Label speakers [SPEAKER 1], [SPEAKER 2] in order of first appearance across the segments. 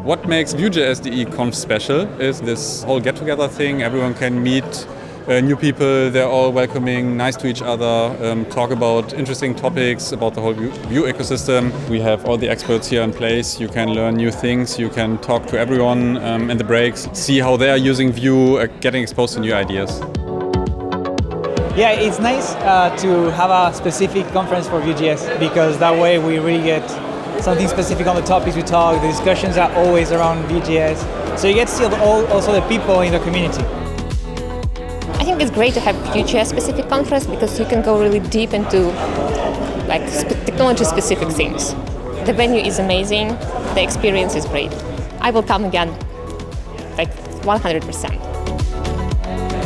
[SPEAKER 1] What makes Vue.js DE Conf special is this whole get-together thing. Everyone can meet new people, they're all welcoming, nice to each other, talk about interesting topics about the whole Vue ecosystem. We have all the experts here in place. You can learn new things, you can talk to everyone in the breaks, see how they are using Vue, getting exposed to new ideas.
[SPEAKER 2] Yeah, it's nice to have a specific conference for Vue.js because that way we really get something specific on the topics we talk. The discussions are always around Vue.js. So you get to see also the people in the community.
[SPEAKER 3] I think it's great to have VueJS specific conference because you can go really deep into technology specific things. The venue is amazing, the experience is great. I will come again, 100%.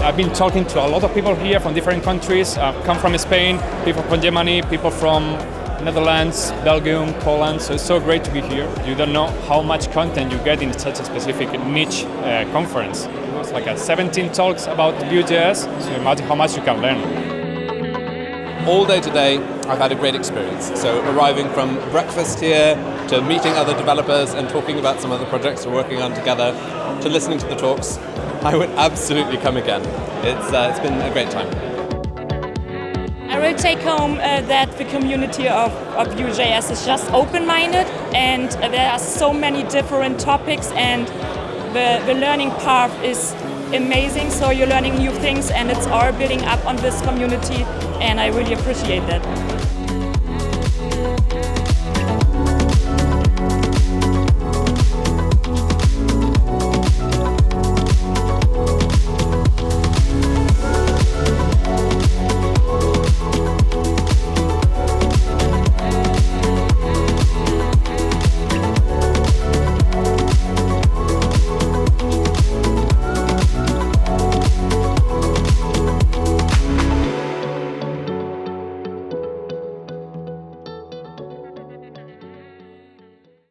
[SPEAKER 4] I've been talking to a lot of people here from different countries. Come from Spain, people from Germany, people from Netherlands, Belgium, Poland. So it's so great to be here. You don't know how much content you get in such a specific niche conference. It's like 17 talks about Vue.js, so imagine how much you can learn.
[SPEAKER 5] All day today, I've had a great experience. So arriving from breakfast here, to meeting other developers and talking about some of the projects we're working on together, to listening to the talks, I would absolutely come again. It's been a great time.
[SPEAKER 6] I will take home that the community of Vue.js is just open-minded, and there are so many different topics, and the learning path is amazing. So you're learning new things, and it's all building up on this community, and I really appreciate that.